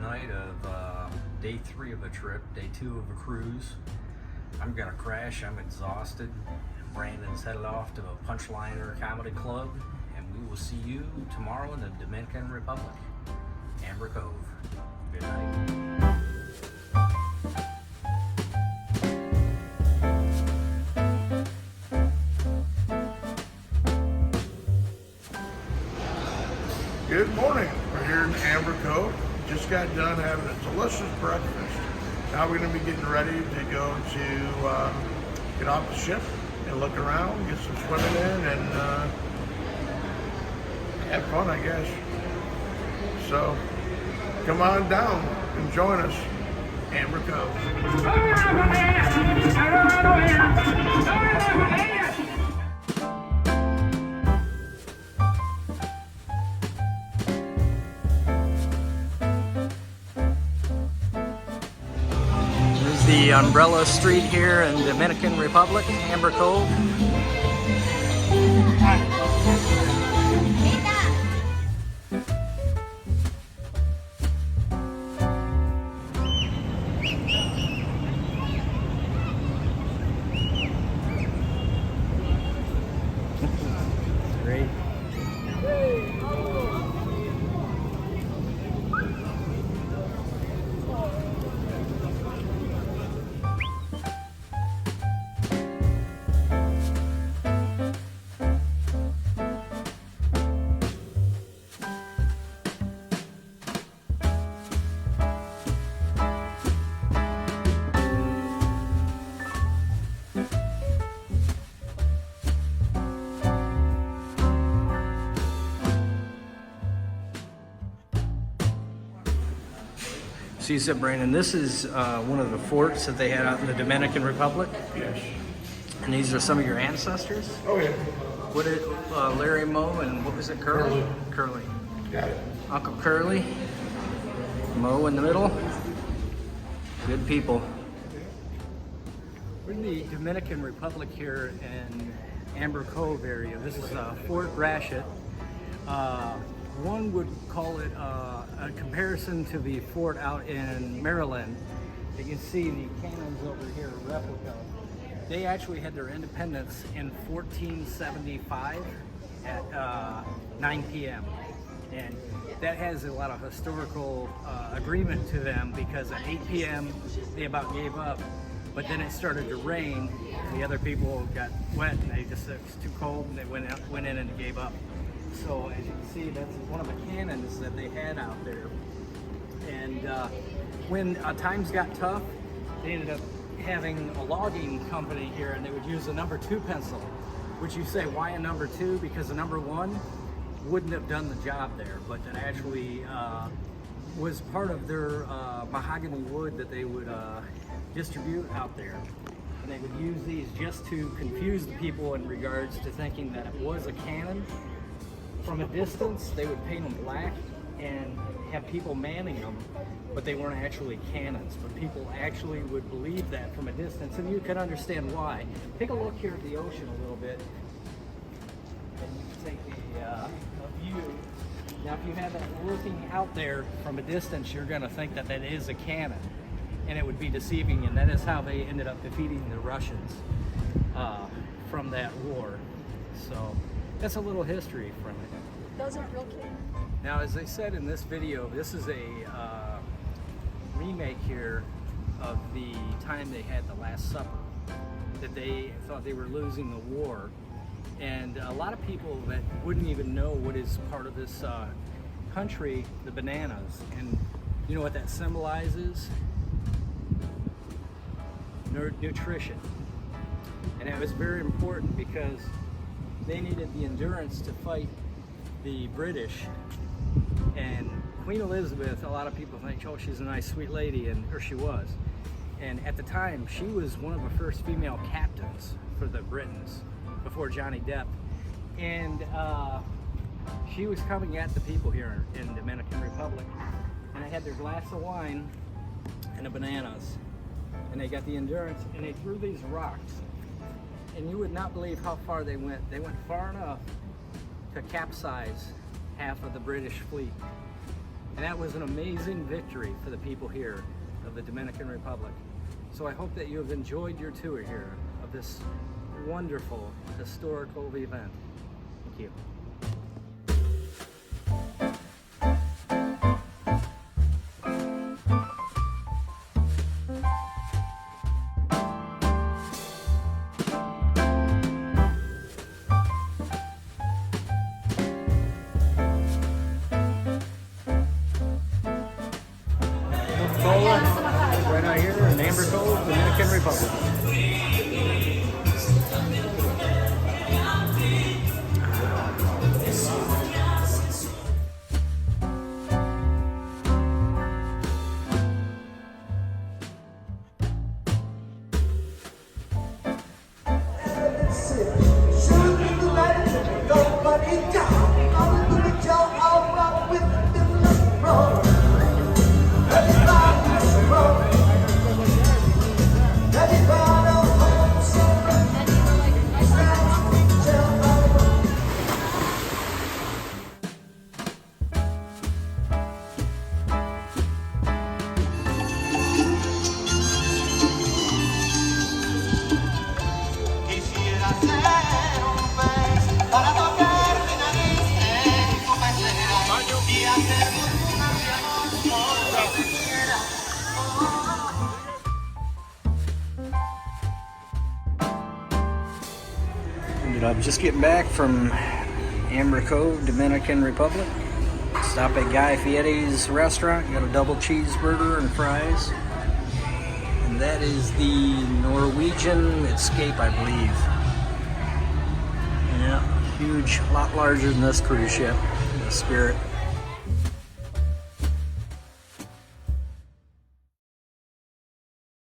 night of day 3 of a trip, day 2 of a cruise. I'm gonna crash, I'm exhausted. Brandon's headed off to a Punchliner Comedy Club, and we will see you tomorrow in the Dominican Republic, Amber Cove. Good night. Good morning. We're here in Amber Cove. Just got done having a delicious breakfast. Now we're going to be getting ready to go to get off the ship and look around, get some swimming in, and have fun, I guess. So come on down and join us, Amber Cove. The Umbrella Street here in Dominican Republic, Amber Cove. Great. So you said, Brandon, this is one of the forts that they had out in the Dominican Republic? Yes. And these are some of your ancestors? Oh, yeah. What did Larry, Moe, and what was it, Curly? Curly. Got it. Uncle Curly, Moe in the middle. Good people. We're in the Dominican Republic here in Amber Cove area. This is Fort Gratiot. One would call it a comparison to the fort out in Maryland. You can see the cannons over here, replica. They actually had their independence in 1475 at 9 p.m. And that has a lot of historical agreement to them, because at 8 p.m. they about gave up, but then it started to rain. The other people got wet and they just, it was too cold, and they went in and gave up. So as you can see, that's one of the cannons that they had out there. And when times got tough, they ended up having a logging company here, and they would use a number 2 pencil. Which you say, why a number 2? Because the number 1 wouldn't have done the job there, but it actually was part of their mahogany wood that they would distribute out there. And they would use these just to confuse the people in regards to thinking that it was a cannon. From a distance, they would paint them black and have people manning them, but they weren't actually cannons. But people actually would believe that from a distance, and you can understand why. Take a look here at the ocean a little bit, and you can take a view. Now, if you have that looking out there from a distance, you're going to think that that is a cannon, and it would be deceiving, and that is how they ended up defeating the Russians from that war. So that's a little history from it. Those aren't real cannons. Now, as I said in this video, this is a remake here of the time they had the Last Supper, that they thought they were losing the war. And a lot of people that wouldn't even know what is part of this country, the bananas. And you know what that symbolizes? Nutrition. And it was very important because they needed the endurance to fight the British. And Queen Elizabeth, a lot of people think, oh, she's a nice, sweet lady, and or she was. And at the time, she was one of the first female captains for the Britons before Johnny Depp. And she was coming at the people here in the Dominican Republic. And they had their glass of wine and the bananas. And they got the endurance, and they threw these rocks. And you would not believe how far they went. They went far enough to capsize half of the British fleet. And that was an amazing victory for the people here of the Dominican Republic. So I hope that you have enjoyed your tour here of this wonderful historical event. Thank you. Right out here in Amber Cove, Dominican Republic. I'm just getting back from Amber Cove, Dominican Republic. Stop at Guy Fieri's restaurant, got a double cheeseburger and fries. And that is the Norwegian Escape, I believe. Yeah, huge, a lot larger than this cruise ship, the Spirit.